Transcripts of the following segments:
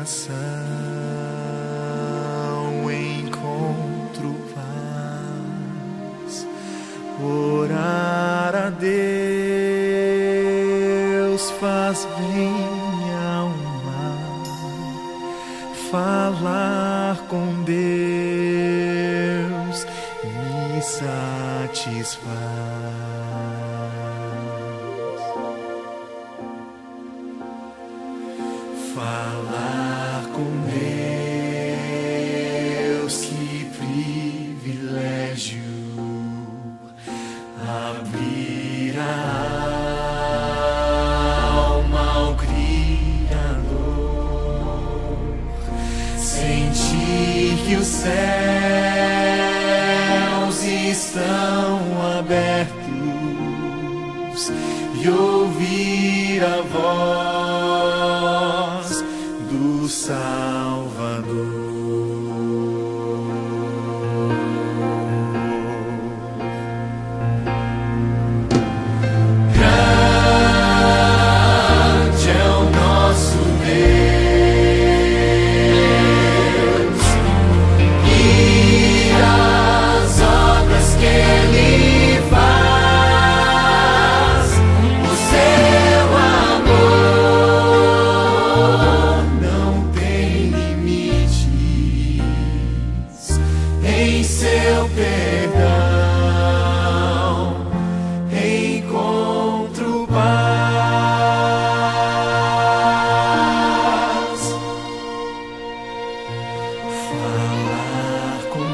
oração encontro paz. Orar a Deus faz bem à alma. Falar com Deus me satisfaz. Falar com Deus, que privilégio. Abrir a alma ao Criador. Sentir que os céus estão abertos e ouvir a voz do Salvador. Grande é o nosso Deus e as obras que Ele faz. O seu amor não tem limites. Em seu perdão encontro paz. Falar com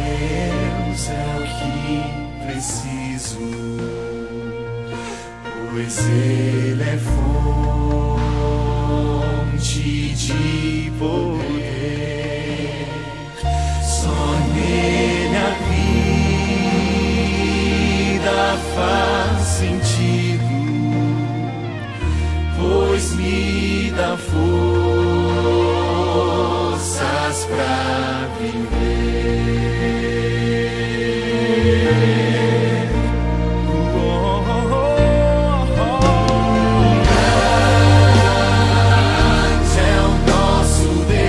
Deus é o que preciso, pois Ele é fonte de poder. Só nele a vida faz sentido, pois me dá forças pra viver. Grande é o nosso Deus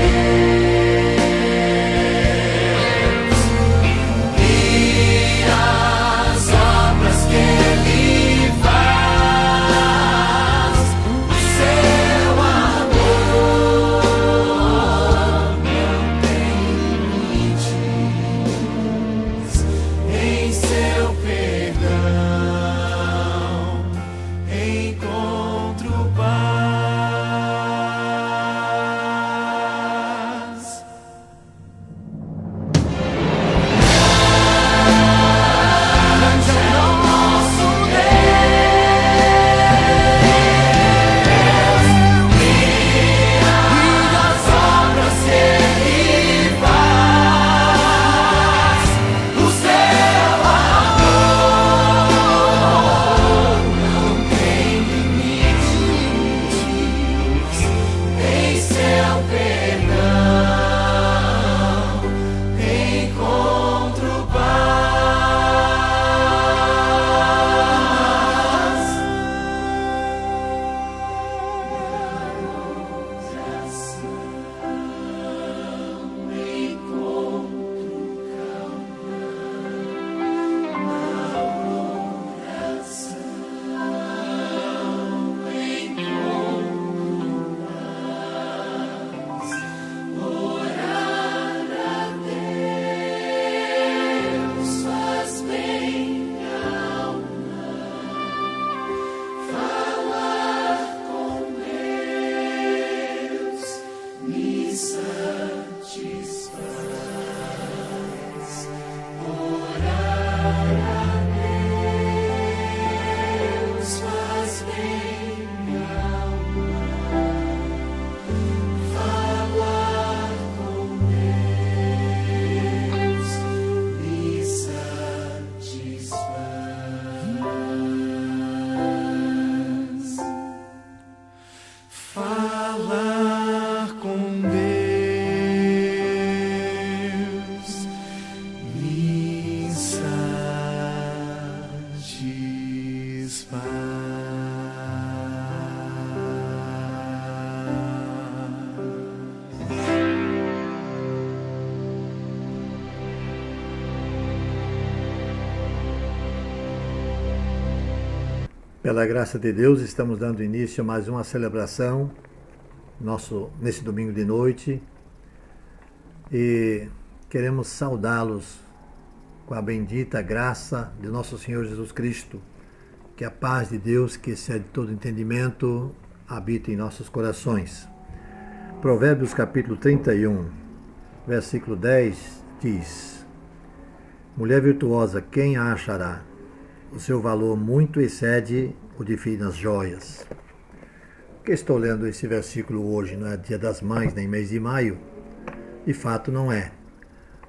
e as obras que Ele faz. O seu amor não tem limites. Em seu perdão encontro paz. Grande é o nosso Deus e as obras que Ele faz. O seu amor não tem limites. Em seu perdão encontro paz. Deus faz bem à alma. Falar com Deus me satisfaz. Orar a Deus faz bem à alma. Falar com Deus me satisfaz. Falar com Deus me satisfaz. Pela graça de Deus, estamos dando início a mais uma celebração nesse domingo de noite e queremos saudá-los com a bendita graça de nosso Senhor Jesus Cristo, que a paz de Deus, que excede todo entendimento, habita em nossos corações. Provérbios capítulo 31, versículo 10 diz: Mulher virtuosa, quem a achará? O seu valor muito excede o de finas joias. Por que estou lendo esse versículo hoje? Não é Dia das Mães, nem mês de maio. De fato não é.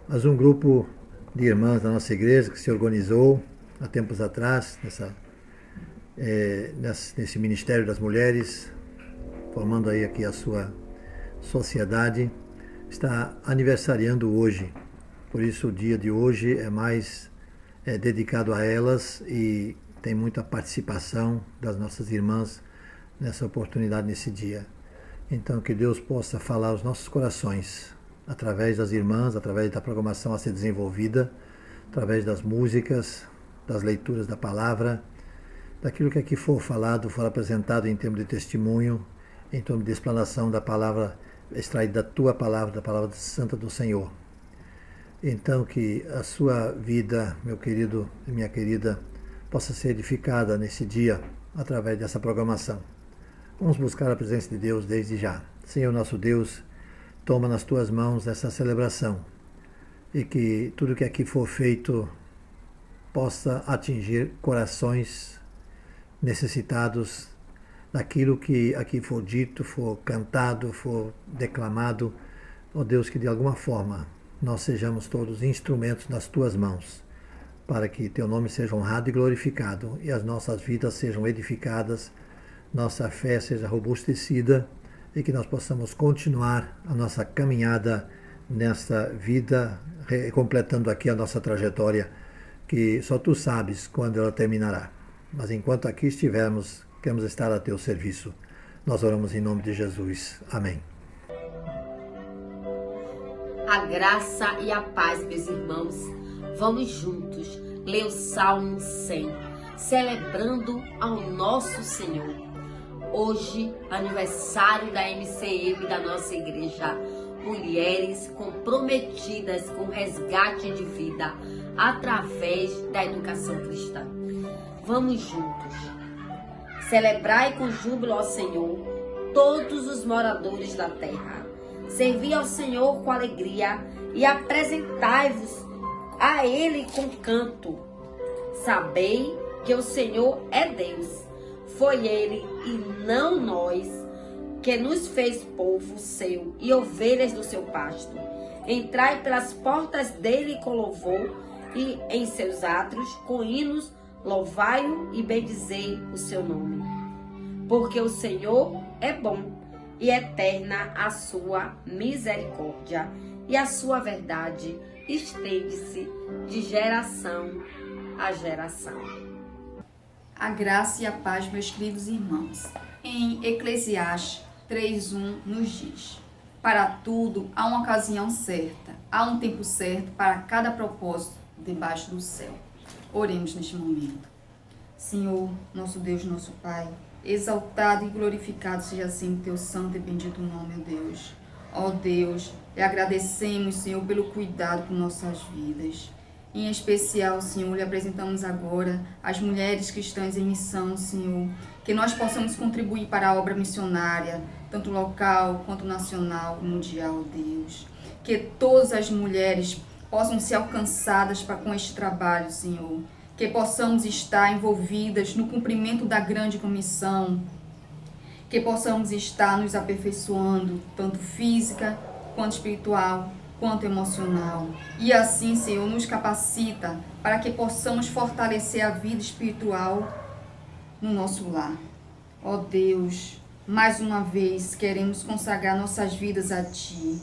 Mas um grupo de irmãs da nossa igreja que se organizou há tempos atrás, nesse Ministério das Mulheres, formando aí aqui a sua sociedade, está aniversariando hoje. Por isso o dia de hoje é mais dedicado a elas e tem muita participação das nossas irmãs nessa oportunidade, nesse dia. Então que Deus possa falar aos nossos corações, através das irmãs, através da programação a ser desenvolvida, através das músicas, das leituras da palavra, daquilo que aqui for falado, for apresentado em termos de testemunho, em termos de explanação da palavra, extraída da tua palavra, da palavra santa do Senhor. Então que a sua vida, meu querido e minha querida, possa ser edificada nesse dia, através dessa programação. Vamos buscar a presença de Deus desde já. Senhor nosso Deus, toma nas tuas mãos essa celebração e que tudo que aqui for feito possa atingir corações necessitados daquilo que aqui for dito, for cantado, for declamado. Ó Deus, que de alguma forma nós sejamos todos instrumentos nas tuas mãos, para que teu nome seja honrado e glorificado e as nossas vidas sejam edificadas, nossa fé seja robustecida e que nós possamos continuar a nossa caminhada nessa vida, completando aqui a nossa trajetória, que só tu sabes quando ela terminará. Mas enquanto aqui estivermos, queremos estar a teu serviço. Nós oramos em nome de Jesus. Amém. A graça e a paz, meus irmãos. Vamos juntos ler o Salmo 100, celebrando ao nosso Senhor. Hoje, aniversário da MCM da nossa igreja. Mulheres comprometidas com o resgate de vida através da educação cristã. Vamos juntos. Celebrai com júbilo ao Senhor todos os moradores da terra. Servi ao Senhor com alegria e apresentai-vos a Ele com canto. Sabei que o Senhor é Deus. Foi Ele e não nós que nos fez povo seu e ovelhas do seu pasto. Entrai pelas portas dele com louvor e em seus átrios com hinos louvai-o e bendizei o seu nome. Porque o Senhor é bom e eterna a sua misericórdia, e a sua verdade estende-se de geração a geração. A graça e a paz, meus queridos irmãos. Em Eclesiastes 3:1 nos diz: para tudo há uma ocasião certa, há um tempo certo para cada propósito debaixo do céu. Oremos neste momento. Senhor, nosso Deus, nosso Pai, exaltado e glorificado seja sempre teu santo e bendito nome, ó Deus. Ó Deus, lhe agradecemos, Senhor, pelo cuidado com nossas vidas. Em especial, Senhor, lhe apresentamos agora as mulheres cristãs em missão, Senhor, que nós possamos contribuir para a obra missionária, tanto local quanto nacional, mundial, ó Deus. Que todas as mulheres possam ser alcançadas com este trabalho, Senhor. Que possamos estar envolvidas no cumprimento da grande comissão, que possamos estar nos aperfeiçoando, tanto física, quanto espiritual, quanto emocional. E assim, Senhor, nos capacita para que possamos fortalecer a vida espiritual no nosso lar. Ó Deus, mais uma vez queremos consagrar nossas vidas a Ti,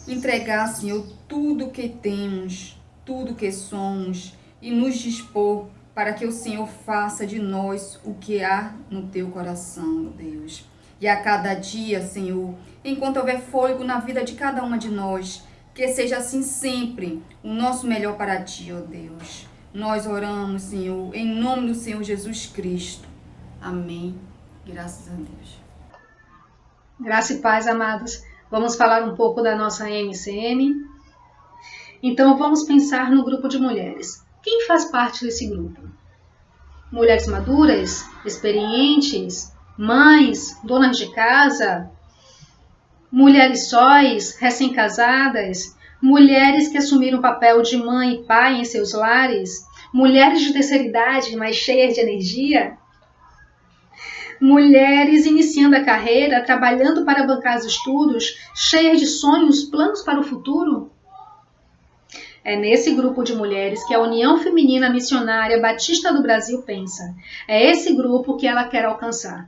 entregar, Senhor, tudo o que temos, tudo o que somos, e nos dispor para que o Senhor faça de nós o que há no teu coração, Deus. E a cada dia, Senhor, enquanto houver fôlego na vida de cada uma de nós, que seja assim sempre o nosso melhor para ti, ó Deus. Nós oramos, Senhor, em nome do Senhor Jesus Cristo. Amém. Graças a Deus. Graça e paz, amados. Vamos falar um pouco da nossa MCM. Então, vamos pensar no grupo de mulheres. Quem faz parte desse grupo? Mulheres maduras, experientes, mães, donas de casa, mulheres sóis, recém-casadas, mulheres que assumiram o papel de mãe e pai em seus lares, mulheres de terceira idade, mas cheias de energia, mulheres iniciando a carreira, trabalhando para bancar os estudos, cheias de sonhos, planos para o futuro. É nesse grupo de mulheres que a União Feminina Missionária Batista do Brasil pensa. É esse grupo que ela quer alcançar.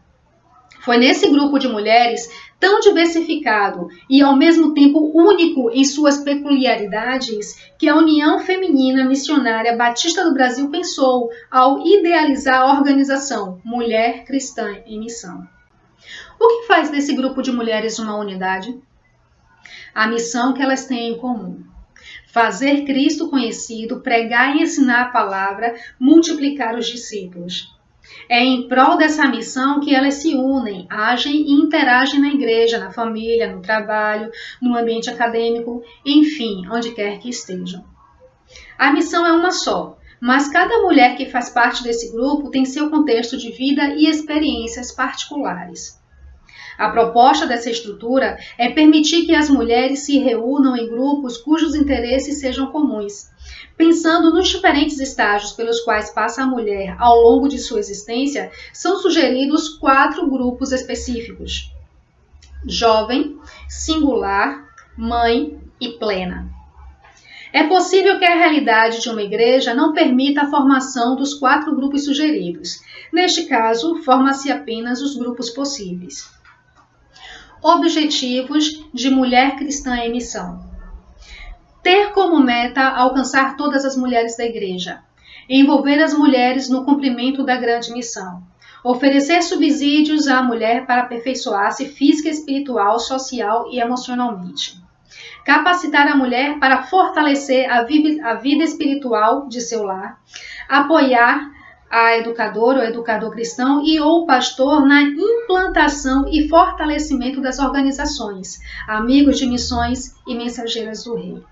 Foi nesse grupo de mulheres, tão diversificado e ao mesmo tempo único em suas peculiaridades, que a União Feminina Missionária Batista do Brasil pensou ao idealizar a organização Mulher Cristã em Missão. O que faz desse grupo de mulheres uma unidade? A missão que elas têm em comum. Fazer Cristo conhecido, pregar e ensinar a palavra, multiplicar os discípulos. É em prol dessa missão que elas se unem, agem e interagem na igreja, na família, no trabalho, no ambiente acadêmico, enfim, onde quer que estejam. A missão é uma só, mas cada mulher que faz parte desse grupo tem seu contexto de vida e experiências particulares. A proposta dessa estrutura é permitir que as mulheres se reúnam em grupos cujos interesses sejam comuns. Pensando nos diferentes estágios pelos quais passa a mulher ao longo de sua existência, são sugeridos 4 grupos específicos: jovem, singular, mãe e plena. É possível que a realidade de uma igreja não permita a formação dos 4 grupos sugeridos. Neste caso, forma-se apenas os grupos possíveis. Objetivos de Mulher Cristã em Missão. Ter como meta alcançar todas as mulheres da igreja. Envolver as mulheres no cumprimento da grande missão. Oferecer subsídios à mulher para aperfeiçoar-se física, espiritual, social e emocionalmente. Capacitar a mulher para fortalecer a vida espiritual de seu lar. Apoiar a educadora ou educador cristão e ou pastor na implantação e fortalecimento das organizações, amigos de missões e mensageiras do Rei.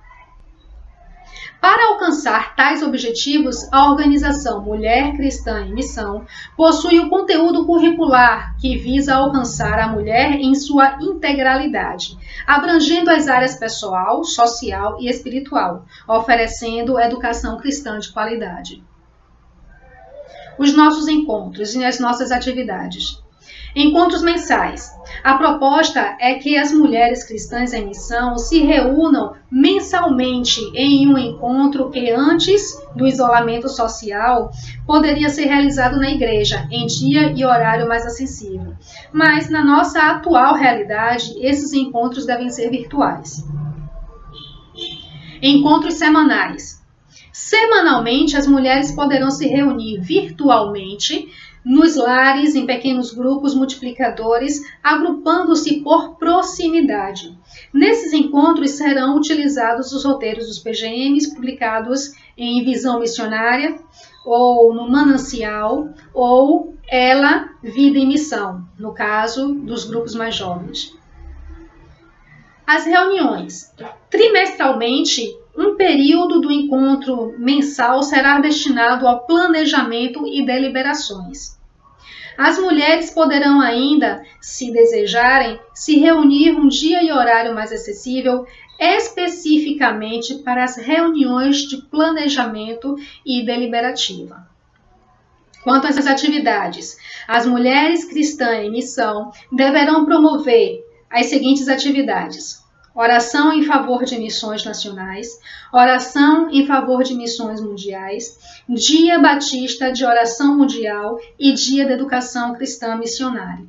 Para alcançar tais objetivos, a organização Mulher Cristã em Missão possui um conteúdo curricular que visa alcançar a mulher em sua integralidade, abrangendo as áreas pessoal, social e espiritual, oferecendo educação cristã de qualidade. Os nossos encontros e as nossas atividades. Encontros mensais. A proposta é que as mulheres cristãs em missão se reúnam mensalmente em um encontro que antes do isolamento social poderia ser realizado na igreja, em dia e horário mais acessível. Mas na nossa atual realidade, esses encontros devem ser virtuais. Encontros semanais. Semanalmente, as mulheres poderão se reunir virtualmente nos lares, em pequenos grupos multiplicadores, agrupando-se por proximidade. Nesses encontros serão utilizados os roteiros dos PGMs publicados em Visão Missionária, ou no Manancial, ou Ela, Vida e Missão, no caso dos grupos mais jovens. As reuniões. Trimestralmente, um período do encontro mensal será destinado ao planejamento e deliberações. As mulheres poderão ainda, se desejarem, se reunir um dia e horário mais acessível, especificamente para as reuniões de planejamento e deliberativa. Quanto às atividades, as mulheres cristãs em missão deverão promover as seguintes atividades: oração em favor de missões nacionais, oração em favor de missões mundiais, Dia Batista de Oração Mundial e Dia da Educação Cristã Missionária.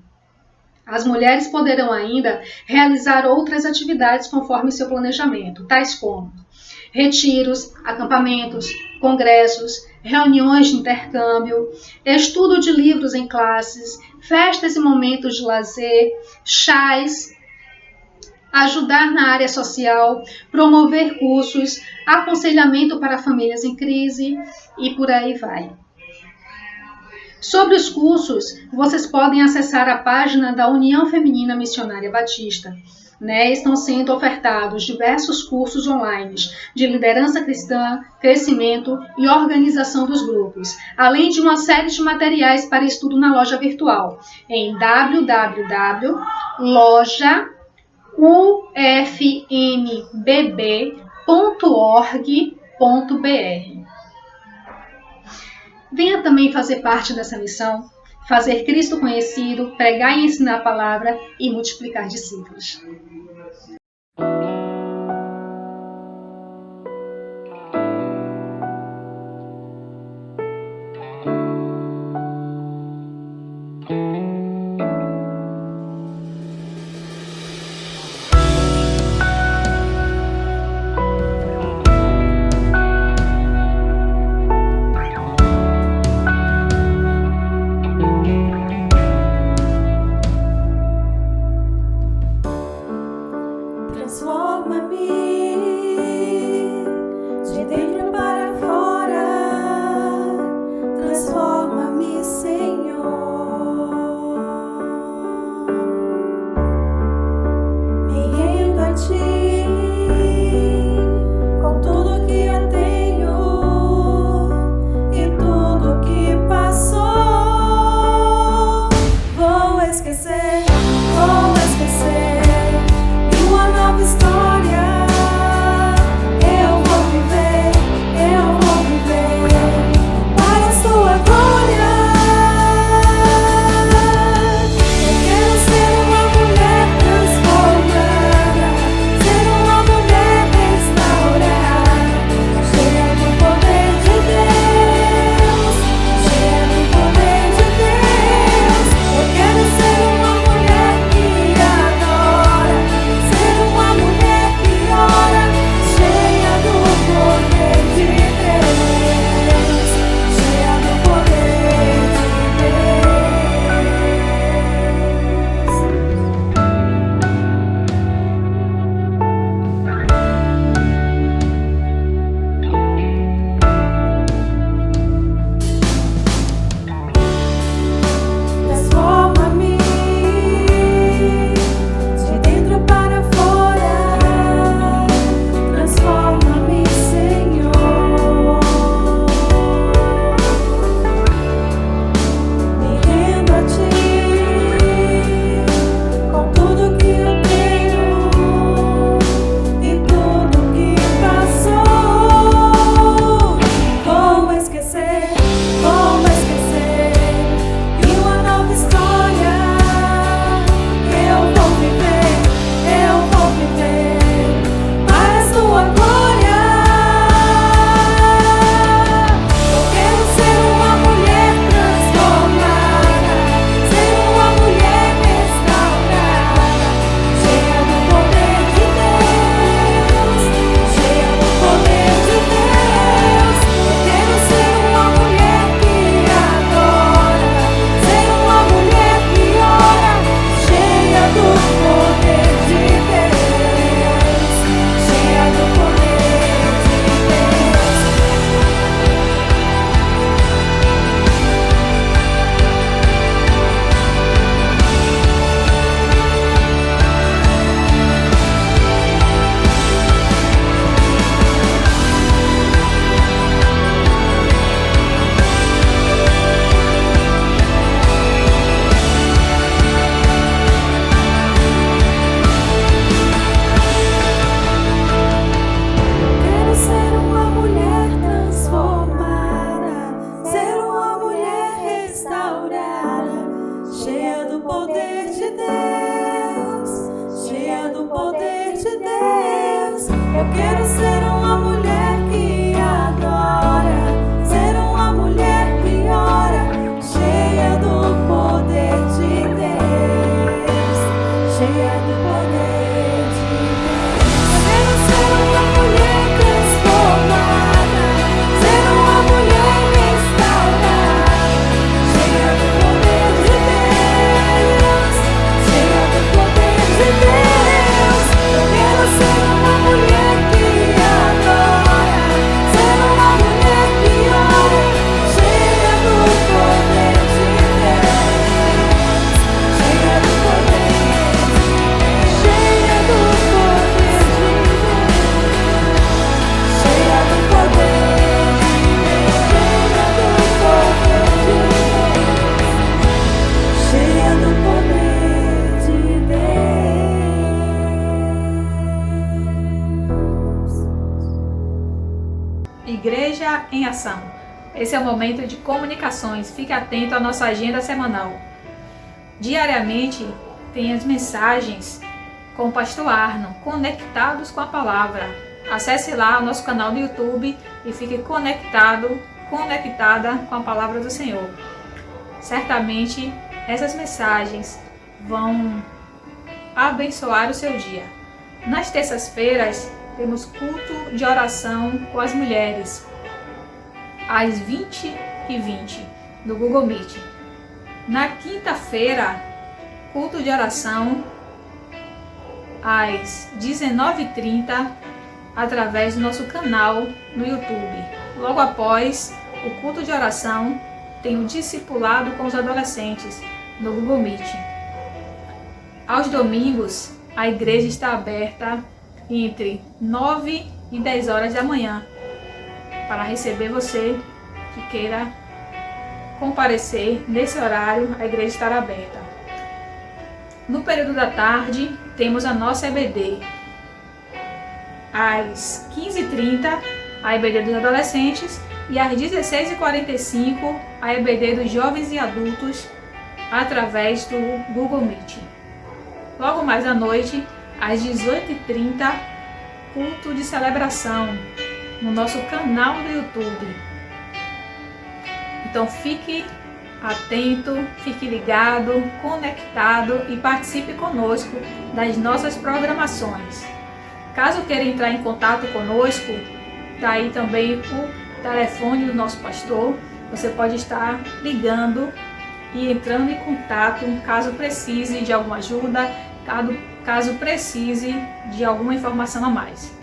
As mulheres poderão ainda realizar outras atividades conforme seu planejamento, tais como retiros, acampamentos, congressos, reuniões de intercâmbio, estudo de livros em classes, festas e momentos de lazer, chás, ajudar na área social, promover cursos, aconselhamento para famílias em crise e por aí vai. Sobre os cursos, vocês podem acessar a página da União Feminina Missionária Batista. Estão sendo ofertados diversos cursos online de liderança cristã, crescimento e organização dos grupos, além de uma série de materiais para estudo na loja virtual, em www.lojaufmbb.org.br. Venha também fazer parte dessa missão, fazer Cristo conhecido, pregar e ensinar a palavra e multiplicar discípulos. Ser uma mulher que Igreja em Ação. Esse é o momento de comunicações. Fique atento à nossa agenda semanal. Diariamente tem as mensagens com o pastor Arno, conectados com a palavra. Acesse lá o nosso canal no YouTube e fique conectada com a palavra do Senhor. Certamente essas mensagens vão abençoar o seu dia. Nas terças-feiras temos culto de oração com as mulheres, às 20h20 no Google Meet. Na quinta-feira, culto de oração às 19h30 através do nosso canal no YouTube. Logo após o culto de oração, tem o discipulado com os adolescentes no Google Meet. Aos domingos, a igreja está aberta entre 9 e 10 horas da manhã para receber você que queira comparecer. Nesse horário, a igreja estará aberta. No período da tarde, temos a nossa EBD. Às 15h30, a EBD dos adolescentes, e às 16h45, a EBD dos jovens e adultos, através do Google Meet. Logo mais à noite, às 18h30, culto de celebração no nosso canal do YouTube. Então fique atento, fique ligado, conectado e participe conosco das nossas programações. Caso queira entrar em contato conosco, está aí também o telefone do nosso pastor. Você pode estar ligando e entrando em contato caso precise de alguma ajuda, caso precise de alguma informação a mais.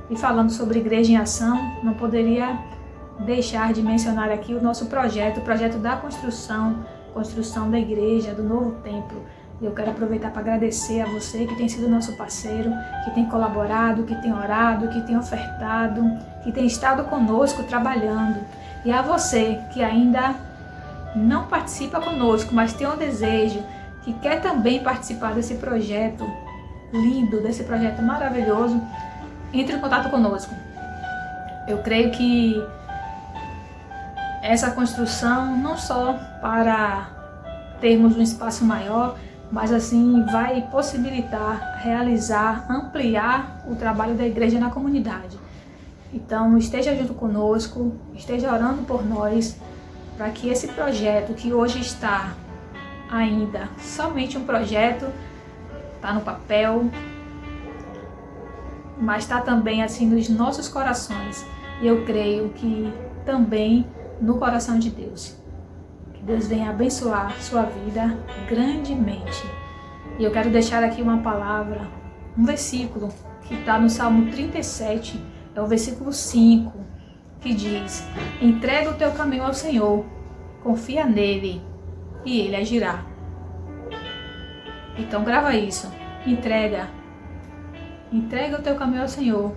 E falando sobre Igreja em Ação, não poderia deixar de mencionar aqui o nosso projeto, o projeto da construção da igreja, do novo templo. Eu quero aproveitar para agradecer a você que tem sido nosso parceiro, que tem colaborado, que tem orado, que tem ofertado, que tem estado conosco trabalhando. E a você que ainda não participa conosco, mas tem um desejo, que quer também participar desse projeto lindo, desse projeto maravilhoso, entre em contato conosco. Eu creio que essa construção, não só para termos um espaço maior, mas assim vai possibilitar realizar, ampliar o trabalho da igreja na comunidade. Então esteja junto conosco, esteja orando por nós, para que esse projeto que hoje está ainda somente um projeto, está no papel, mas está também assim nos nossos corações. E eu creio que também no coração de Deus. Que Deus venha abençoar sua vida grandemente. E eu quero deixar aqui uma palavra, um versículo que está no Salmo 37, é o versículo 5, que diz: entrega o teu caminho ao Senhor, confia nele e ele agirá. Então grava isso, entrega o teu caminho ao Senhor,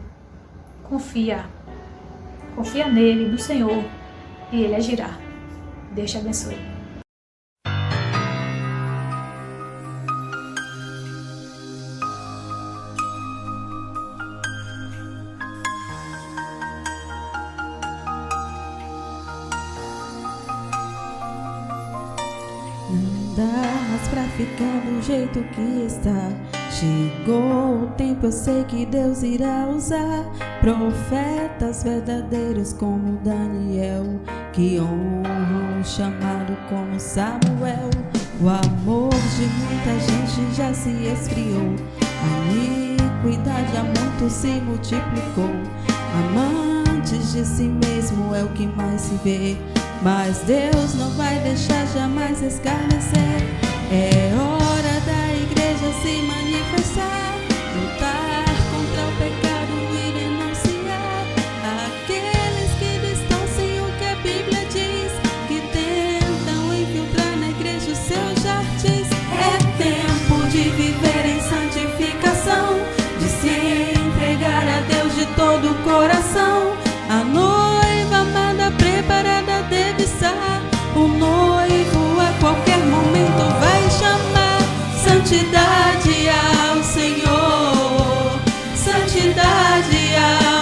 confia nele, no Senhor, e ele agirá. Deus te abençoe. Não dá mais pra ficar do jeito que está. Chegou o tempo, eu sei que Deus irá usar profetas verdadeiros como Daniel, que honram o chamado como Samuel. O amor de muita gente já se esfriou, a iniquidade há muito se multiplicou. Amantes de si mesmo é o que mais se vê, mas Deus não vai deixar jamais escarnecer. É hora da igreja se manifestar, lutar contra o pecado e denunciar aqueles que distorcem o que a Bíblia diz, que tentam infiltrar na igreja os seus jartis. É tempo de viver em santificação, de se entregar a Deus de todo o coração. A noiva amada preparada deve estar, o noivo a qualquer momento vai chamar. Santidade ao Senhor, santidade ao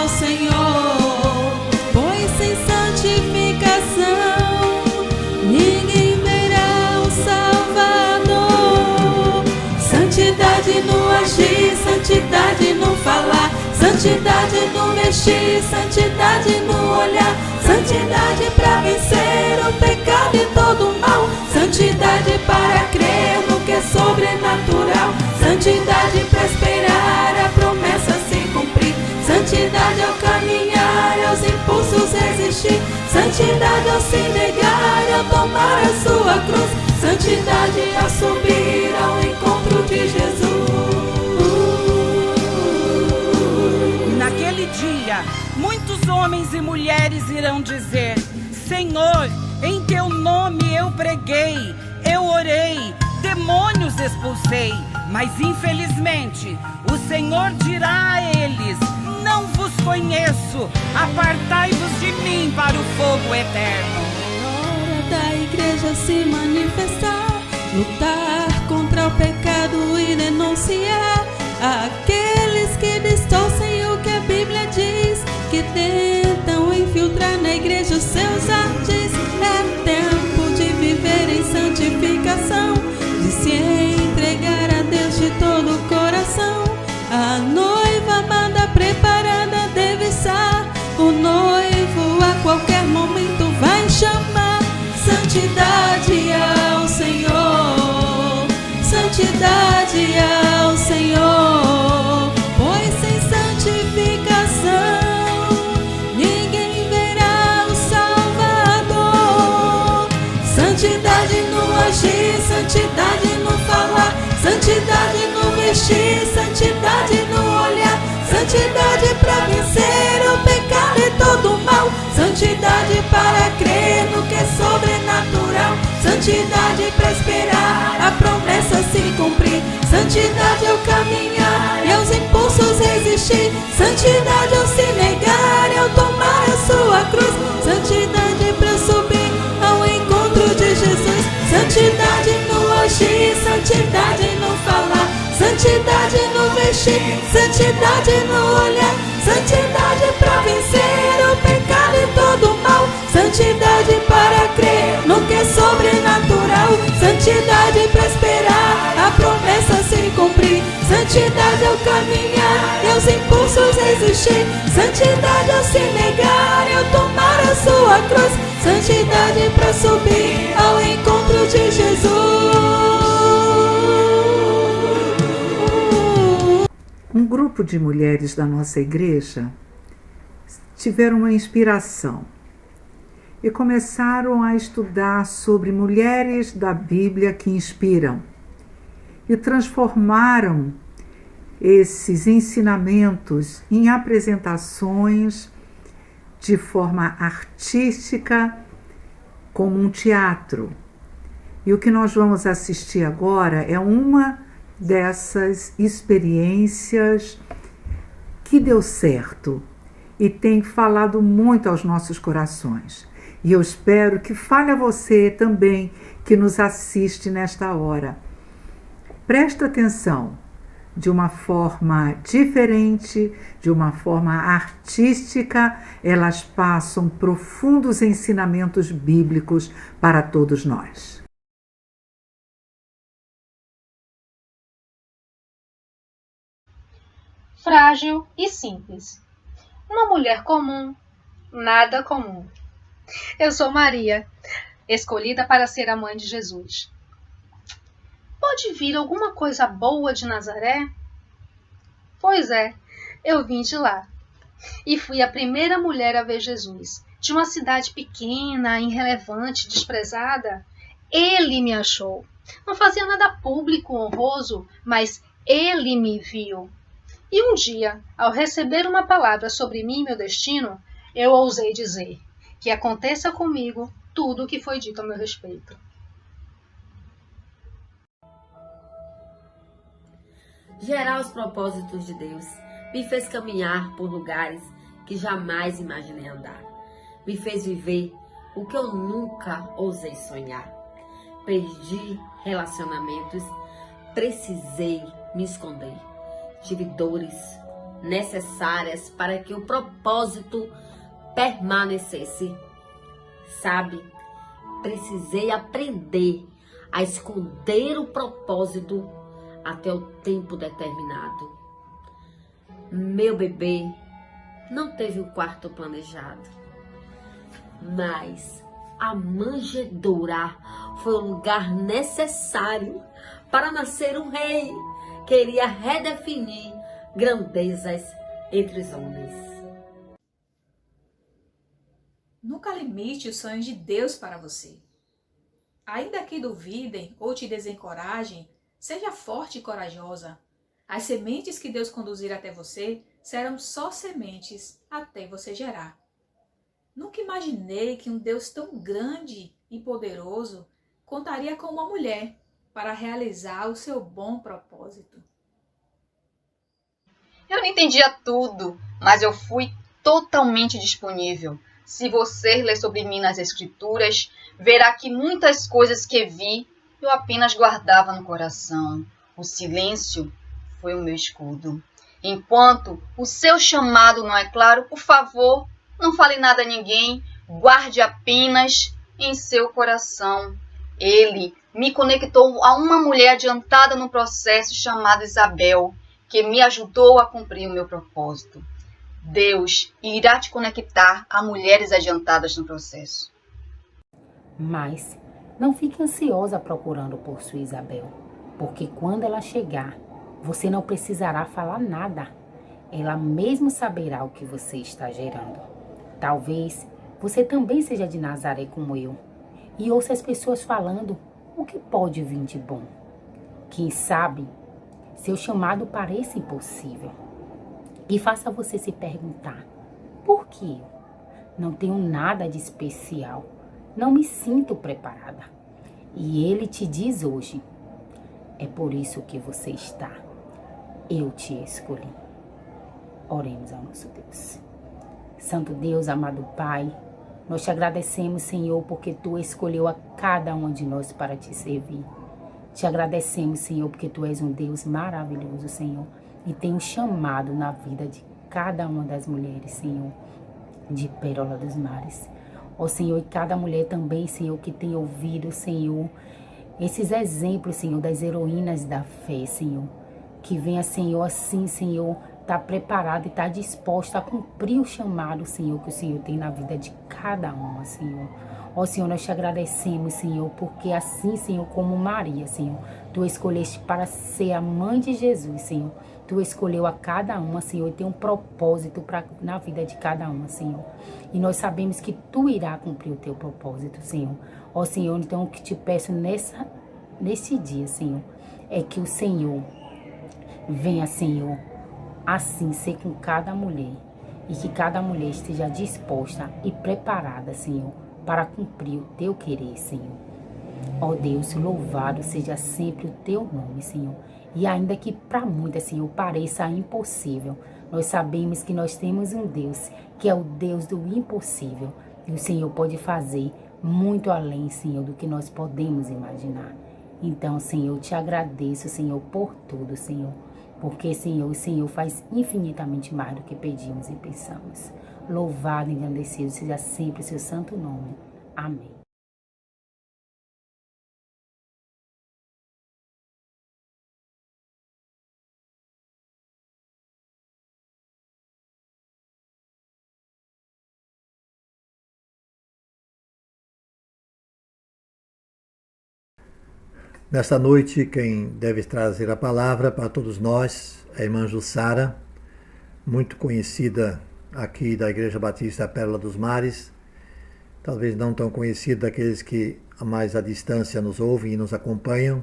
vestir, santidade no olhar, santidade para vencer o pecado e todo o mal, santidade para crer no que é sobrenatural, santidade para esperar a promessa se cumprir, santidade ao caminhar, aos impulsos resistir, santidade ao se negar, ao tomar a sua cruz, santidade ao subir ao encontro de Jesus. Naquele dia, muitos homens e mulheres irão dizer: Senhor, em teu nome eu preguei, eu orei, demônios expulsei. Mas infelizmente, o Senhor dirá a eles: não vos conheço, apartai-vos de mim para o fogo eterno. É hora da igreja se manifestar, lutar contra o pecado e denunciar aqueles que distorcem o que a Bíblia diz, que tentam infiltrar na igreja os seus artes. É tempo de viver em santificação, de se entregar a Deus de todo o coração. A noiva amada preparada deve estar, o noivo a qualquer momento vai chamar. Santidade ao Senhor, santidade ao Senhor, pois sem santificação ninguém verá o Salvador. Santidade no agir, santidade no falar, santidade no vestir, santidade no olhar, santidade para vencer o pecado e todo o mal, santidade para crer no que é sobrenatural, santidade para esperar a promessa se cumprir, santidade ao caminhar e aos impulsos resistir, santidade ao se negar e ao tomar a sua cruz, santidade para subir ao encontro de Jesus, santidade no agir, santidade no falar, santidade no vestir, santidade no olhar, santidade para vencer o pecado e todo o mal, santidade para crer no que é sobrenatural, santidade para esperar a promessa se cumprir, santidade ao caminhar e aos impulsos resistir, santidade ao se negar e ao tomar a sua cruz, santidade para subir ao encontro de Jesus. Um grupo de mulheres da nossa igreja tiveram uma inspiração e começaram a estudar sobre mulheres da Bíblia que inspiram e transformaram esses ensinamentos em apresentações de forma artística, como um teatro. E o que nós vamos assistir agora é uma dessas experiências que deu certo e tem falado muito aos nossos corações. E eu espero que fale a você também que nos assiste nesta hora. Presta atenção, de uma forma diferente, de uma forma artística, elas passam profundos ensinamentos bíblicos para todos nós. Frágil e simples. Uma mulher comum, nada comum. Eu sou Maria, escolhida para ser a mãe de Jesus. Pode vir alguma coisa boa de Nazaré? Pois é, eu vim de lá. E fui a primeira mulher a ver Jesus. De uma cidade pequena, irrelevante, desprezada. Ele me achou. Não fazia nada público, honroso, mas ele me viu. E um dia, ao receber uma palavra sobre mim e meu destino, eu ousei dizer: que aconteça comigo tudo o que foi dito a meu respeito. Gerar os propósitos de Deus me fez caminhar por lugares que jamais imaginei andar. Me fez viver o que eu nunca ousei sonhar. Perdi relacionamentos, precisei me esconder. Tive dores necessárias para que o propósito permanecesse. Sabe, precisei aprender a esconder o propósito até o tempo determinado. Meu bebê não teve um quarto planejado. Mas a manjedoura foi o lugar necessário para nascer um rei que iria redefinir grandezas entre os homens. Nunca limite os sonhos de Deus para você. Ainda que duvidem ou te desencorajem, seja forte e corajosa. As sementes que Deus conduzir até você serão só sementes até você gerar. Nunca imaginei que um Deus tão grande e poderoso contaria com uma mulher para realizar o seu bom propósito. Eu não entendia tudo, mas eu fui totalmente disponível. Se você ler sobre mim nas Escrituras, verá que muitas coisas que vi eu apenas guardava no coração. O silêncio foi o meu escudo. Enquanto o seu chamado não é claro, por favor, não fale nada a ninguém, guarde apenas em seu coração. Ele me conectou a uma mulher adiantada no processo chamada Isabel, que me ajudou a cumprir o meu propósito. Deus irá te conectar a mulheres adiantadas no processo. Mas não fique ansiosa procurando por sua Isabel, porque quando ela chegar, você não precisará falar nada. Ela mesmo saberá o que você está gerando. Talvez você também seja de Nazaré como eu e ouça as pessoas falando o que pode vir de bom. Quem sabe seu chamado pareça impossível e faça você se perguntar: por que eu? Não tenho nada de especial, não me sinto preparada. E ele te diz hoje: é por isso que você está. Eu te escolhi. Oremos ao nosso Deus. Santo Deus, amado Pai, nós te agradecemos, Senhor, porque Tu escolheu a cada uma de nós para te servir. Te agradecemos, Senhor, porque Tu és um Deus maravilhoso, Senhor, e tem um chamado na vida de cada uma das mulheres, Senhor, de Pérola dos Mares. Ó Senhor, e cada mulher também, Senhor, que tem ouvido, Senhor, esses exemplos, Senhor, das heroínas da fé, Senhor, que venha, Senhor, assim, Senhor, está preparada e está disposta a cumprir o chamado, Senhor, que o Senhor tem na vida de cada uma, Senhor. Ó Senhor, nós te agradecemos, Senhor, porque assim, Senhor, como Maria, Senhor, Tu escolheste para ser a mãe de Jesus, Senhor. Tu escolheu a cada uma, Senhor, e tem um propósito na vida de cada uma, Senhor. E nós sabemos que Tu irá cumprir o Teu propósito, Senhor. Ó Senhor, então o que te peço nesse dia, Senhor, é que o Senhor venha, Senhor, assim ser com cada mulher, e que cada mulher esteja disposta e preparada, Senhor, para cumprir o Teu querer, Senhor. Ó Deus, louvado seja sempre o Teu nome, Senhor. E ainda que para muitas, Senhor, pareça impossível, nós sabemos que nós temos um Deus que é o Deus do impossível. E o Senhor pode fazer muito além, Senhor, do que nós podemos imaginar. Então, Senhor, eu te agradeço, Senhor, por tudo, Senhor. Porque, Senhor, o Senhor faz infinitamente mais do que pedimos e pensamos. Louvado e engrandecido seja sempre o seu santo nome. Amém. Nesta noite, quem deve trazer a palavra para todos nós é a irmã Jussara, muito conhecida aqui da Igreja Batista Pérola dos Mares, talvez não tão conhecida daqueles que a mais à distância nos ouvem e nos acompanham,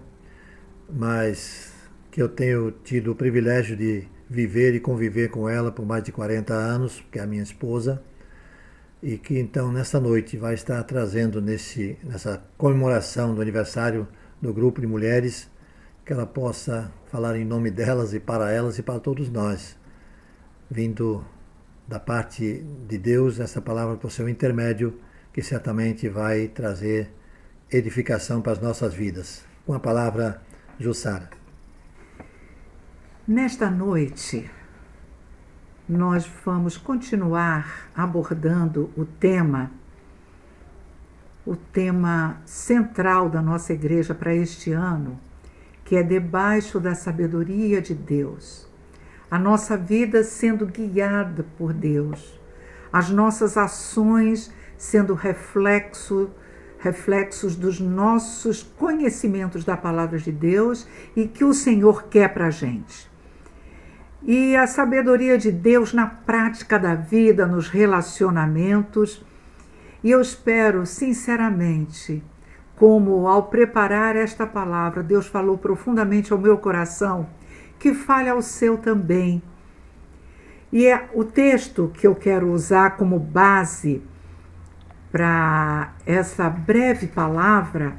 mas que eu tenho tido o privilégio de viver e conviver com ela por mais de 40 anos, que é a minha esposa, e que então nessa noite vai estar trazendo nessa comemoração do aniversário do grupo de mulheres, que ela possa falar em nome delas e para todos nós, vindo da parte de Deus, essa palavra por seu intermédio, que certamente vai trazer edificação para as nossas vidas. Com a palavra, Jussara. Nesta noite, nós vamos continuar abordando o tema central da nossa igreja para este ano, que é debaixo da sabedoria de Deus. a nossa vida sendo guiada por Deus, as nossas ações sendo reflexos dos nossos conhecimentos da palavra de Deus e que o Senhor quer para a gente. E a sabedoria de Deus na prática da vida, nos relacionamentos. E eu espero, sinceramente, como ao preparar esta palavra, Deus falou profundamente ao meu coração, que fale ao seu também. E é o texto que eu quero usar como base para essa breve palavra,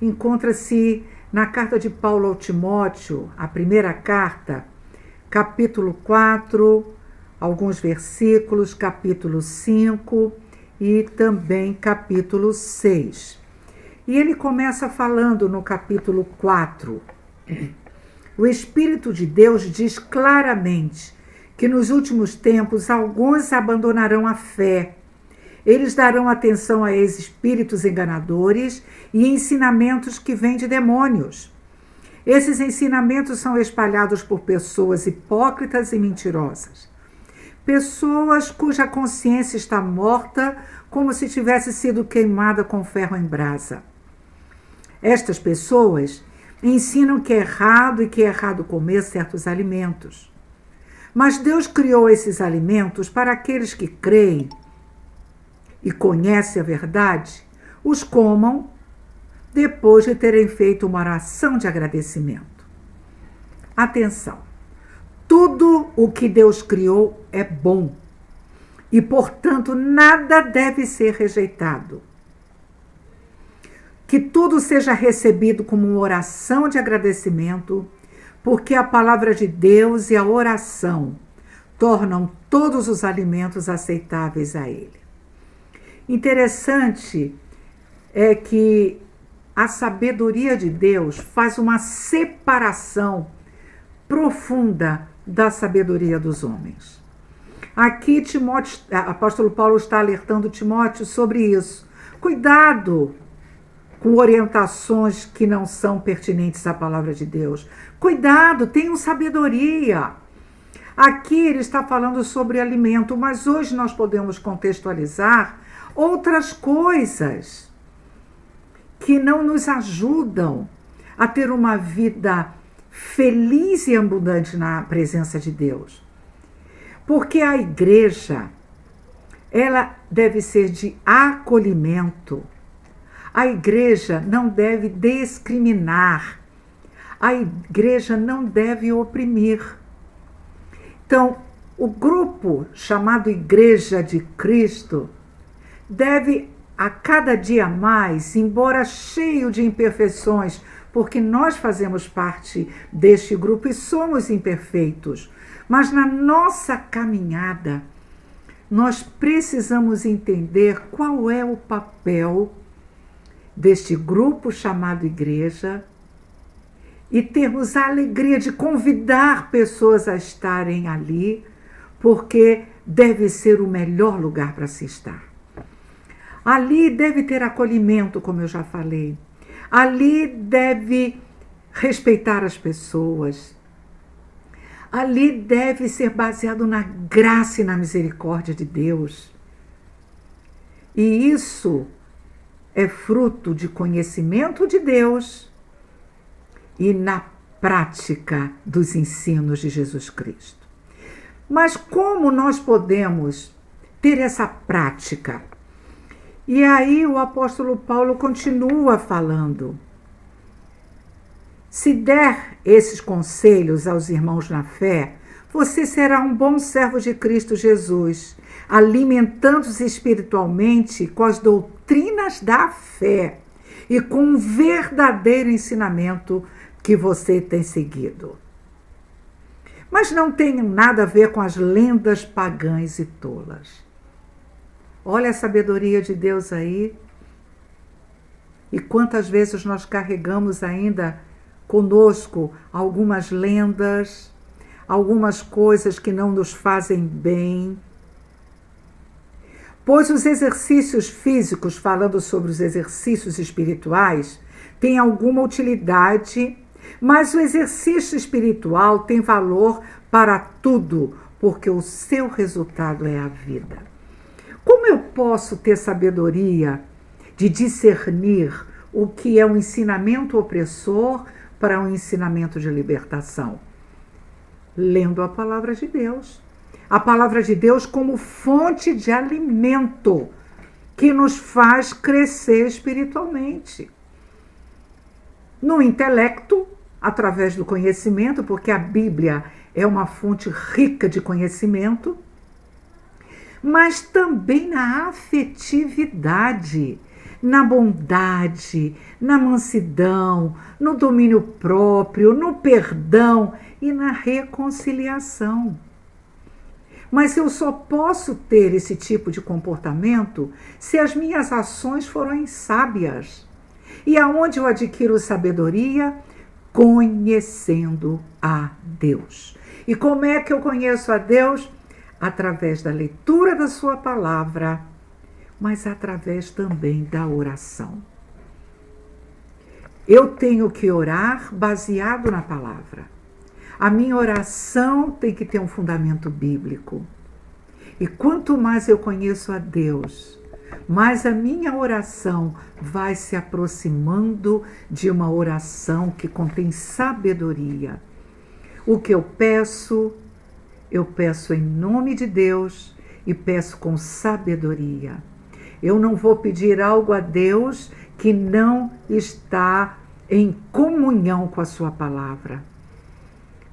encontra-se na carta de Paulo ao Timóteo, a primeira carta, capítulo 4, alguns versículos, capítulo 5 e também capítulo 6. E ele começa falando no capítulo 4. O Espírito de Deus diz claramente que nos últimos tempos alguns abandonarão a fé. Eles darão atenção a espíritos enganadores e ensinamentos que vêm de demônios. Esses ensinamentos são espalhados por pessoas hipócritas e mentirosas. Pessoas cuja consciência está morta como se tivesse sido queimada com ferro em brasa. Estas pessoas ensinam que é errado comer certos alimentos. Mas Deus criou esses alimentos para aqueles que creem e conhecem a verdade, os comam depois de terem feito uma oração de agradecimento. Atenção! Tudo o que Deus criou é bom e, portanto, nada deve ser rejeitado. Que tudo seja recebido como uma oração de agradecimento, porque a palavra de Deus e a oração tornam todos os alimentos aceitáveis a Ele. Interessante é que a sabedoria de Deus faz uma separação profunda da sabedoria dos homens. Aqui apóstolo Paulo está alertando Timóteo sobre isso. Cuidado com orientações que não são pertinentes à palavra de Deus. Cuidado, tenham sabedoria. Aqui ele está falando sobre alimento, mas hoje nós podemos contextualizar outras coisas que não nos ajudam a ter uma vida feliz e abundante na presença de Deus. Porque a igreja, ela deve ser de acolhimento. A igreja não deve discriminar. A igreja não deve oprimir. Então, o grupo chamado Igreja de Cristo deve, a cada dia mais, embora cheio de imperfeições, porque nós fazemos parte deste grupo e somos imperfeitos, mas na nossa caminhada, nós precisamos entender qual é o papel deste grupo chamado igreja e termos a alegria de convidar pessoas a estarem ali, porque deve ser o melhor lugar para se estar. Ali deve ter acolhimento, como eu já falei. Ali deve respeitar as pessoas. Ali deve ser baseado na graça e na misericórdia de Deus. E isso é fruto de conhecimento de Deus e na prática dos ensinos de Jesus Cristo. Mas como nós podemos ter essa prática? E aí o apóstolo Paulo continua falando. Se der esses conselhos aos irmãos na fé, você será um bom servo de Cristo Jesus, alimentando-se espiritualmente com as doutrinas da fé e com o verdadeiro ensinamento que você tem seguido. Mas não tem nada a ver com as lendas pagãs e tolas. Olha a sabedoria de Deus aí. E quantas vezes nós carregamos ainda conosco algumas lendas, algumas coisas que não nos fazem bem. Pois os exercícios físicos, falando sobre os exercícios espirituais, têm alguma utilidade, Mas o exercício espiritual tem valor para tudo, porque o seu resultado é a vida. Como eu posso ter sabedoria de discernir o que é um ensinamento opressor para um ensinamento de libertação? Lendo a palavra de Deus. A palavra de Deus como fonte de alimento que nos faz crescer espiritualmente. No intelecto, através do conhecimento, porque a Bíblia é uma fonte rica de conhecimento, mas também na afetividade, na bondade, na mansidão, no domínio próprio, no perdão e na reconciliação. Mas eu só posso ter esse tipo de comportamento se as minhas ações forem sábias. E aonde eu adquiro sabedoria? Conhecendo a Deus. E como é que eu conheço a Deus? Através da leitura da sua palavra, mas através também da oração. Eu tenho que orar baseado na palavra. A minha oração tem que ter um fundamento bíblico. E quanto mais eu conheço a Deus, mais a minha oração vai se aproximando de uma oração que contém sabedoria. O que eu peço em nome de Deus e peço com sabedoria. Eu não vou pedir algo a Deus que não está em comunhão com a sua palavra.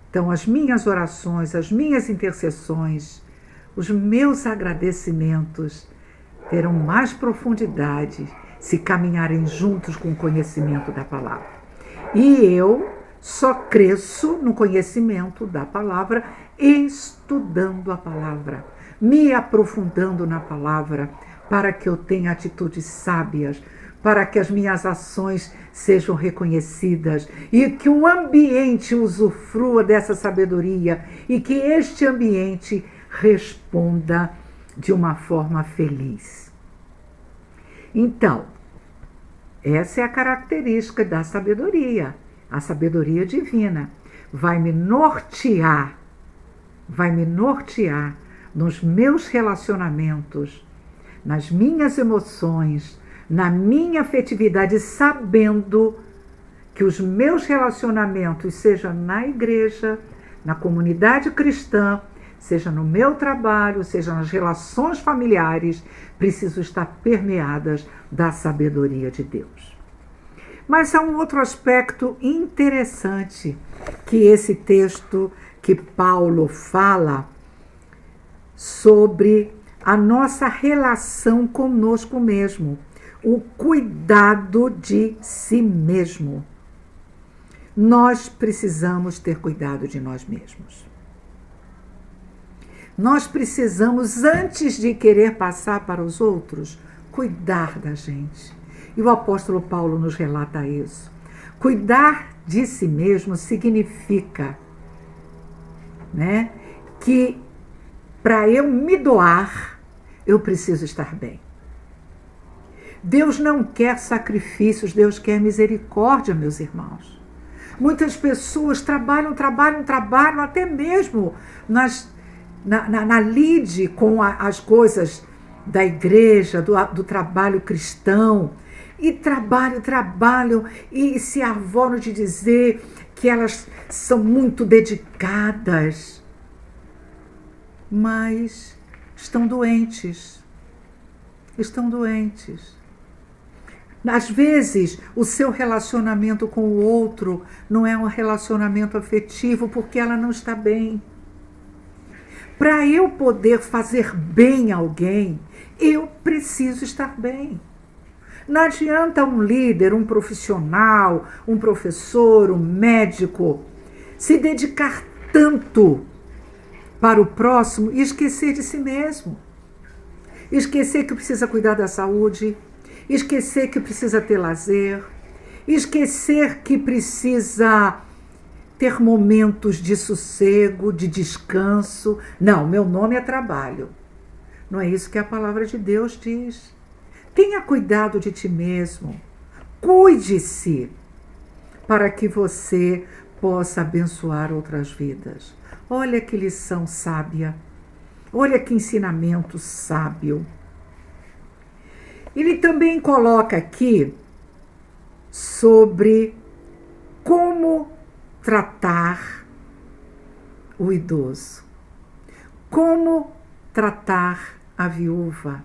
Então, as minhas orações, as minhas intercessões, os meus agradecimentos terão mais profundidade se caminharem juntos com o conhecimento da palavra. E eu só cresço no conhecimento da palavra estudando a palavra, me aprofundando na palavra, para que eu tenha atitudes sábias, para que as minhas ações sejam reconhecidas e que o ambiente usufrua dessa sabedoria e que este ambiente responda de uma forma feliz. Então, essa é a característica da sabedoria, a sabedoria divina. Vai me nortear nos meus relacionamentos, nas minhas emoções, na minha afetividade, sabendo que os meus relacionamentos, seja na igreja, na comunidade cristã, seja no meu trabalho, seja nas relações familiares, precisam estar permeadas da sabedoria de Deus. Mas há um outro aspecto interessante que esse texto que Paulo fala sobre a nossa relação conosco mesmo, o cuidado de si mesmo. Nós precisamos ter cuidado de nós mesmos. Nós precisamos, antes de querer passar para os outros, cuidar da gente. E o apóstolo Paulo nos relata isso. Cuidar de si mesmo significa, que para eu me doar, eu preciso estar bem. Deus não quer sacrifícios, Deus quer misericórdia, meus irmãos. Muitas pessoas trabalham, até mesmo na lide com as coisas da igreja, do trabalho cristão, e trabalham e se arvoram de dizer que elas são muito dedicadas, mas estão doentes. Às vezes, o seu relacionamento com o outro não é um relacionamento afetivo porque ela não está bem. Para eu poder fazer bem a alguém, eu preciso estar bem. Não adianta um líder, um profissional, um professor, um médico se dedicar tanto para o próximo e esquecer de si mesmo. Esquecer que precisa cuidar da saúde, esquecer que precisa ter lazer, esquecer que precisa ter momentos de sossego, de descanso. Não, meu nome é trabalho. Não é isso que a palavra de Deus diz. Tenha cuidado de ti mesmo. Cuide-se para que você possa abençoar outras vidas. Olha que lição sábia. Olha que ensinamento sábio. Ele também coloca aqui sobre como tratar o idoso, como tratar a viúva,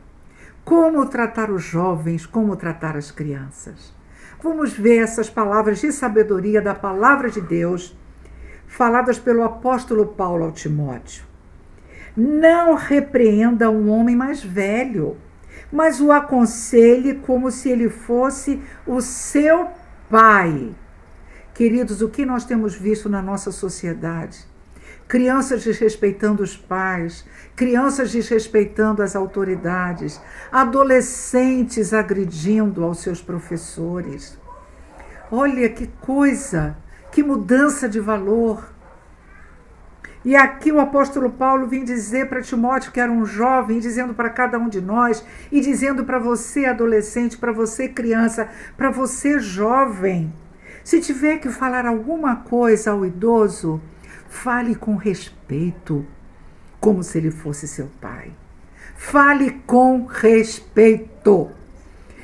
como tratar os jovens, como tratar as crianças. Vamos ver essas palavras de sabedoria da palavra de Deus, faladas pelo apóstolo Paulo ao Timóteo. Não repreenda um homem mais velho, mas o aconselhe como se ele fosse o seu pai. Queridos, o que nós temos visto na nossa sociedade? Crianças desrespeitando os pais, crianças desrespeitando as autoridades, adolescentes agredindo aos seus professores. Olha que coisa, que mudança de valor. E aqui o apóstolo Paulo vem dizer para Timóteo, que era um jovem, dizendo para cada um de nós, e dizendo para você adolescente, para você criança, para você jovem, se tiver que falar alguma coisa ao idoso, fale com respeito, como se ele fosse seu pai. Fale com respeito.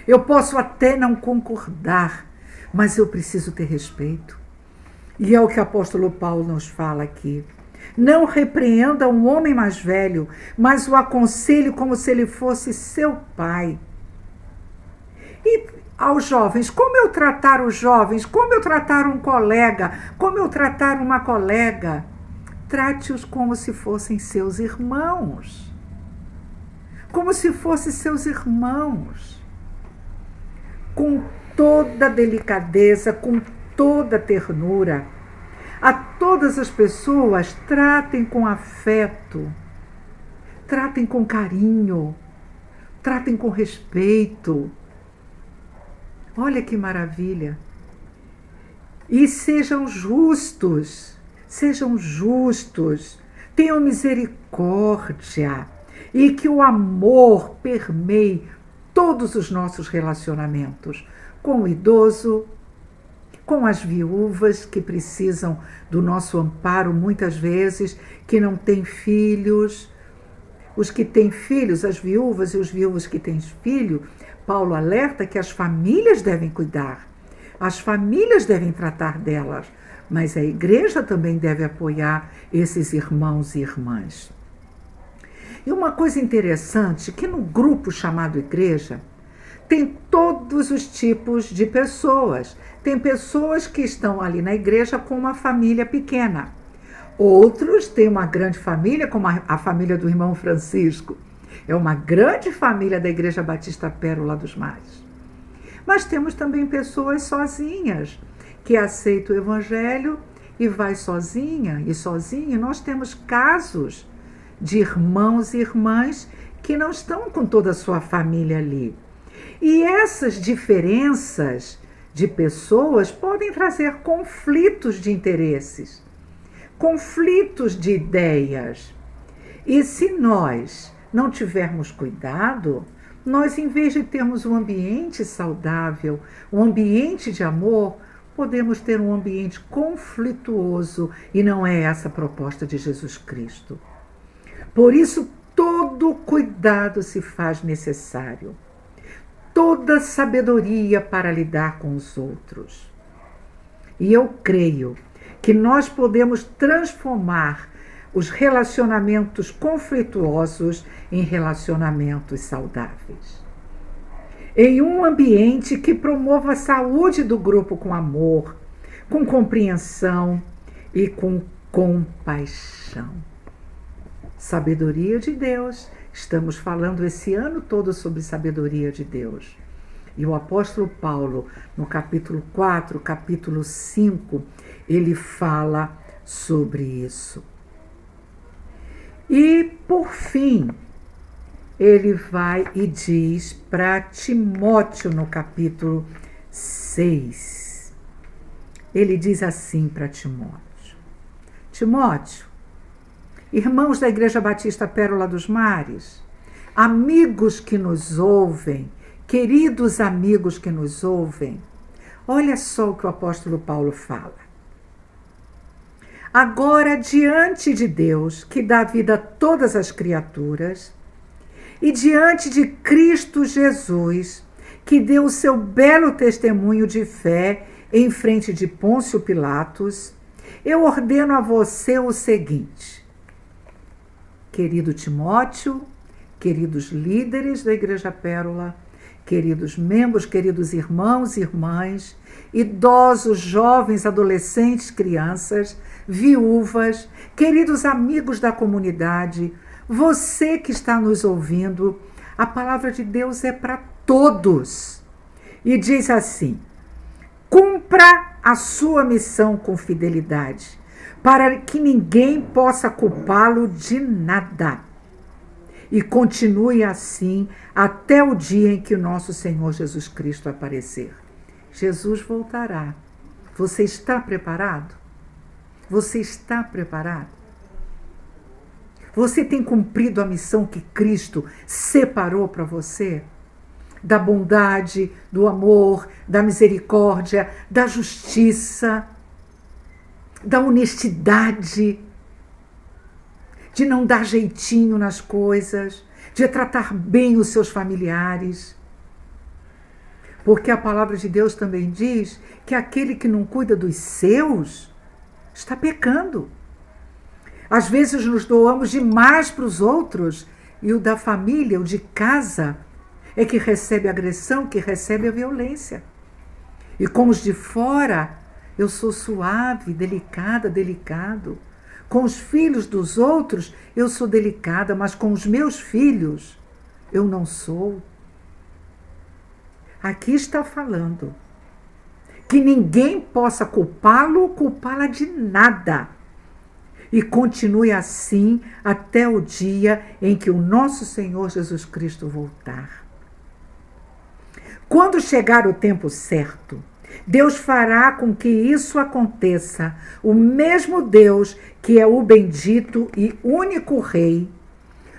Eu posso até não concordar, mas eu preciso ter respeito. E é o que o apóstolo Paulo nos fala aqui. Não repreenda um homem mais velho, mas o aconselhe como se ele fosse seu pai. E aos jovens, como eu tratar os jovens? Como eu tratar um colega? Como eu tratar uma colega? Trate-os como se fossem seus irmãos. Como se fossem seus irmãos. Com toda delicadeza, com toda ternura. A todas as pessoas, tratem com afeto, tratem com carinho, tratem com respeito. Olha que maravilha. E sejam justos, tenham misericórdia e que o amor permeie todos os nossos relacionamentos com o idoso, com as viúvas que precisam do nosso amparo muitas vezes, que não têm filhos, os que têm filhos, as viúvas e os viúvos que têm filho. Paulo alerta que as famílias devem cuidar, as famílias devem tratar delas, mas a igreja também deve apoiar esses irmãos e irmãs. E uma coisa interessante, que no grupo chamado igreja, tem todos os tipos de pessoas. Tem pessoas que estão ali na igreja com uma família pequena. Outros têm uma grande família, como a família do irmão Francisco. É uma grande família da Igreja Batista Pérola dos Mares. Mas temos também pessoas sozinhas, que aceitam o evangelho e vai sozinha e sozinho. Nós temos casos de irmãos e irmãs que não estão com toda a sua família ali. E essas diferenças de pessoas podem trazer conflitos de interesses, conflitos de ideias. E se nós não tivermos cuidado, nós, em vez de termos um ambiente saudável, um ambiente de amor, podemos ter um ambiente conflituoso, e não é essa a proposta de Jesus Cristo. Por isso, todo cuidado se faz necessário. Toda sabedoria para lidar com os outros. E eu creio que nós podemos transformar os relacionamentos conflituosos em relacionamentos saudáveis. Em um ambiente que promova a saúde do grupo com amor, com compreensão e com compaixão. Sabedoria de Deus. Estamos falando esse ano todo sobre sabedoria de Deus. E o apóstolo Paulo, no capítulo 4, capítulo 5, ele fala sobre isso. E, por fim, ele vai e diz para Timóteo, no capítulo 6. Ele diz assim para Timóteo: Timóteo, irmãos da Igreja Batista Pérola dos Mares, amigos que nos ouvem, queridos amigos que nos ouvem, Olha só o que o apóstolo Paulo fala. Agora, diante de Deus, que dá vida a todas as criaturas, e diante de Cristo Jesus, que deu o seu belo testemunho de fé em frente de Pôncio Pilatos, eu ordeno a você o seguinte: querido Timóteo, queridos líderes da Igreja Pérola, queridos membros, queridos irmãos e irmãs, idosos, jovens, adolescentes, crianças, viúvas, queridos amigos da comunidade, você que está nos ouvindo, a palavra de Deus é para todos. E diz assim: cumpra a sua missão com fidelidade, para que ninguém possa culpá-lo de nada. E continue assim até o dia em que o nosso Senhor Jesus Cristo aparecer. Jesus voltará. Você está preparado? Você está preparado? Você tem cumprido a missão que Cristo separou para você? Da bondade, do amor, da misericórdia, da justiça, da honestidade, de não dar jeitinho nas coisas, de tratar bem os seus familiares. Porque a palavra de Deus também diz que aquele que não cuida dos seus está pecando. Às vezes nos doamos demais para os outros e o da família, o de casa, é que recebe a agressão, que recebe a violência. E com os de fora, eu sou suave, delicada, delicado. Com os filhos dos outros, eu sou delicada, mas com os meus filhos, eu não sou. Aqui está falando que ninguém possa culpá-lo ou culpá-la de nada. E continue assim até o dia em que o nosso Senhor Jesus Cristo voltar. Quando chegar o tempo certo, Deus fará com que isso aconteça. O mesmo Deus que é o bendito e único Rei,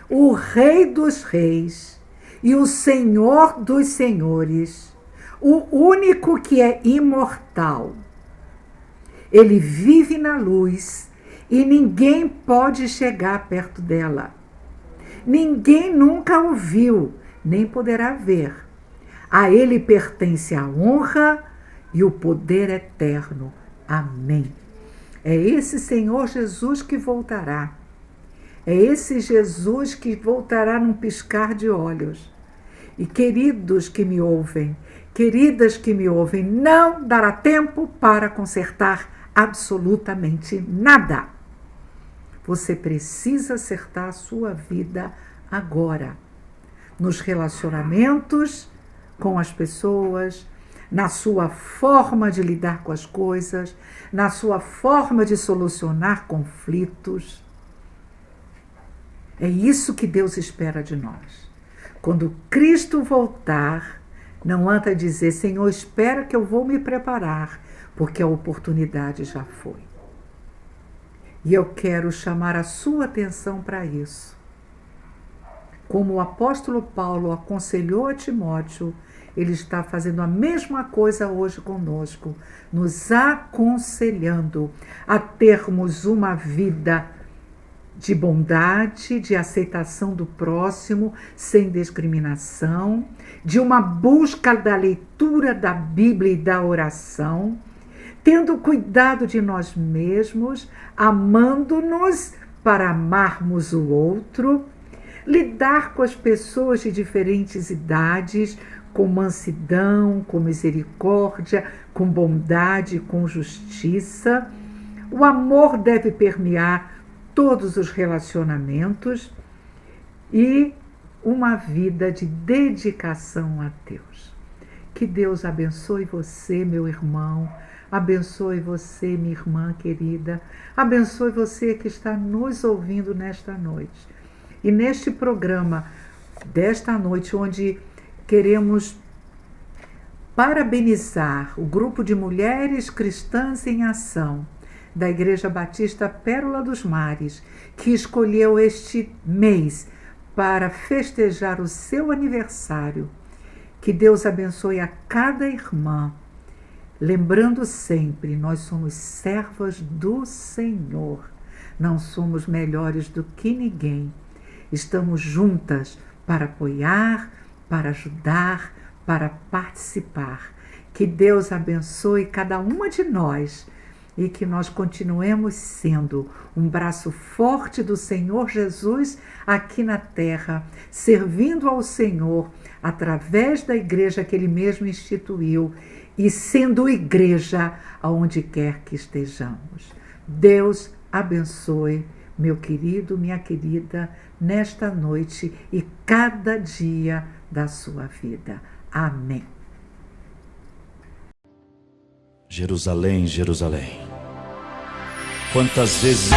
o Rei dos Reis e o Senhor dos Senhores, o único que é imortal. Ele vive na luz e ninguém pode chegar perto dela. Ninguém nunca o viu, nem poderá ver. A ele pertence a honra e o poder eterno. Amém. É esse Senhor Jesus que voltará. É esse Jesus que voltará num piscar de olhos. E queridos que me ouvem, queridas que me ouvem, não dará tempo para consertar absolutamente nada. Você precisa acertar a sua vida agora. Nos relacionamentos com as pessoas, na sua forma de lidar com as coisas, na sua forma de solucionar conflitos. É isso que Deus espera de nós. Quando Cristo voltar, não anda dizer: Senhor, espera que eu vou me preparar, porque a oportunidade já foi. E eu quero chamar a sua atenção para isso. Como o apóstolo Paulo aconselhou a Timóteo, ele está fazendo a mesma coisa hoje conosco, nos aconselhando a termos uma vida de bondade, de aceitação do próximo, sem discriminação, de uma busca da leitura da Bíblia e da oração, tendo cuidado de nós mesmos, amando-nos para amarmos o outro, lidar com as pessoas de diferentes idades, com mansidão, com misericórdia, com bondade, com justiça. O amor deve permear todos os relacionamentos e uma vida de dedicação a Deus. Que Deus abençoe você, meu irmão, abençoe você, minha irmã querida, abençoe você que está nos ouvindo nesta noite. E neste programa desta noite, onde queremos parabenizar o grupo de mulheres cristãs em ação da Igreja Batista Pérola dos Mares, que escolheu este mês para festejar o seu aniversário. Que Deus abençoe a cada irmã. lembrando sempre, nós somos servas do Senhor, não somos melhores do que ninguém. Estamos juntas para apoiar, para ajudar, para participar. Que Deus abençoe cada uma de nós e que nós continuemos sendo um braço forte do Senhor Jesus aqui na terra, servindo ao Senhor através da igreja que Ele mesmo instituiu e sendo igreja aonde quer que estejamos. Deus abençoe, meu querido, minha querida, nesta noite e cada dia da sua vida. Amém. Jerusalém, Jerusalém, quantas vezes...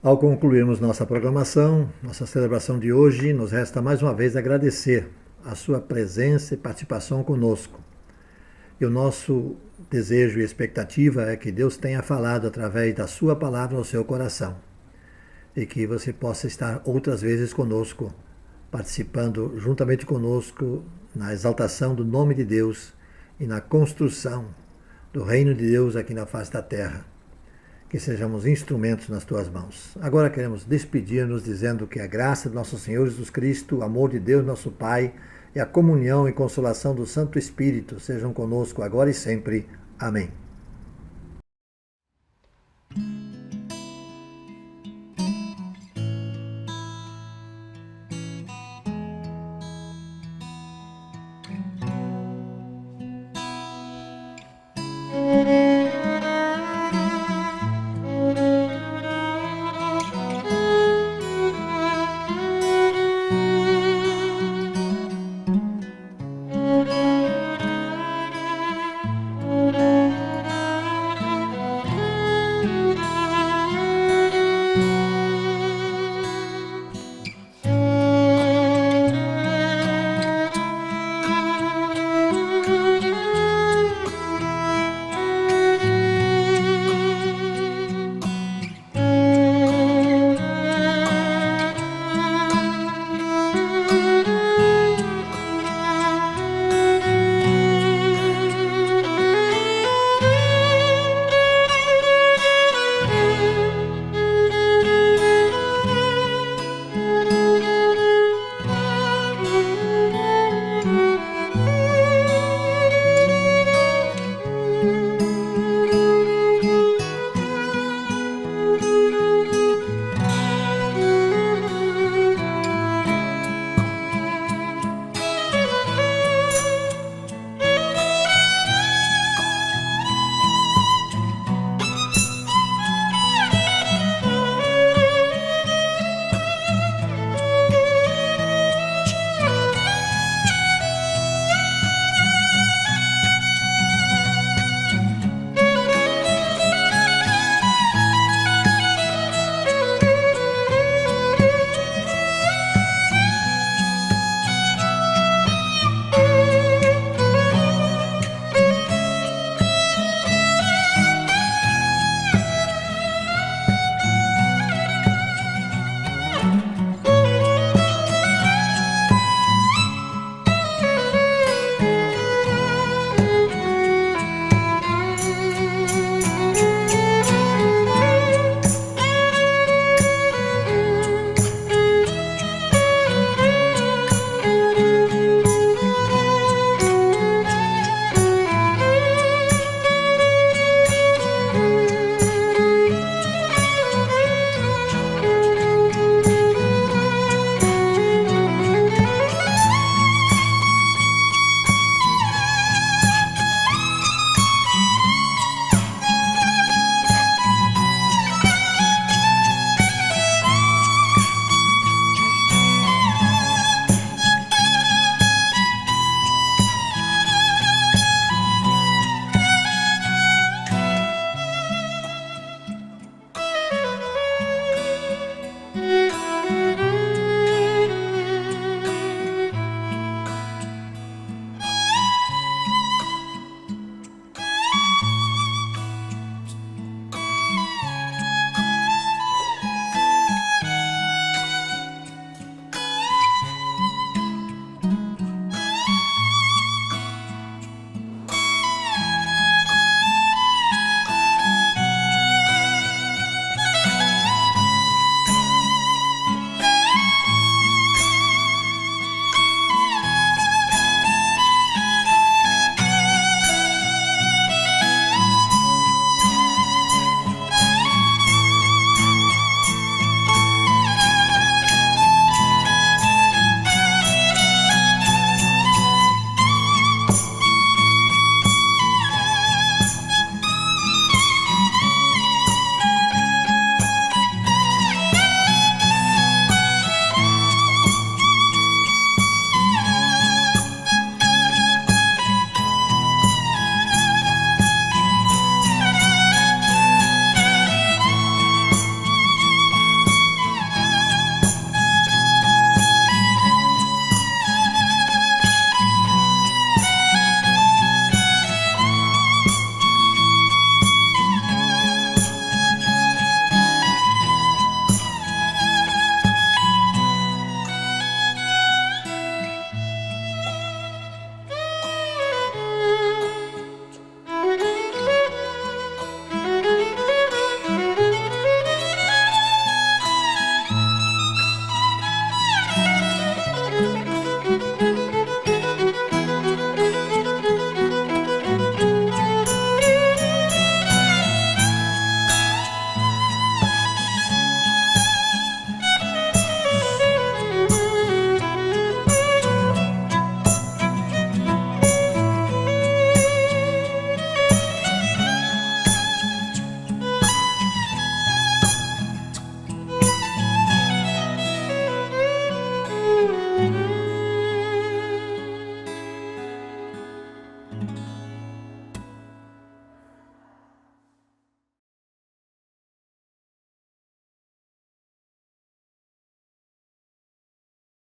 Ao concluirmos nossa programação, nossa celebração de hoje, nos resta mais uma vez agradecer a sua presença e participação conosco. E o nosso desejo e expectativa é que Deus tenha falado através da sua palavra ao seu coração e que você possa estar outras vezes conosco, participando juntamente conosco na exaltação do nome de Deus e na construção do reino de Deus aqui na face da terra. Que sejamos instrumentos nas tuas mãos. Agora queremos despedir-nos dizendo que a graça do nosso Senhor Jesus Cristo, o amor de Deus nosso Pai e a comunhão e consolação do Santo Espírito sejam conosco agora e sempre. Amém.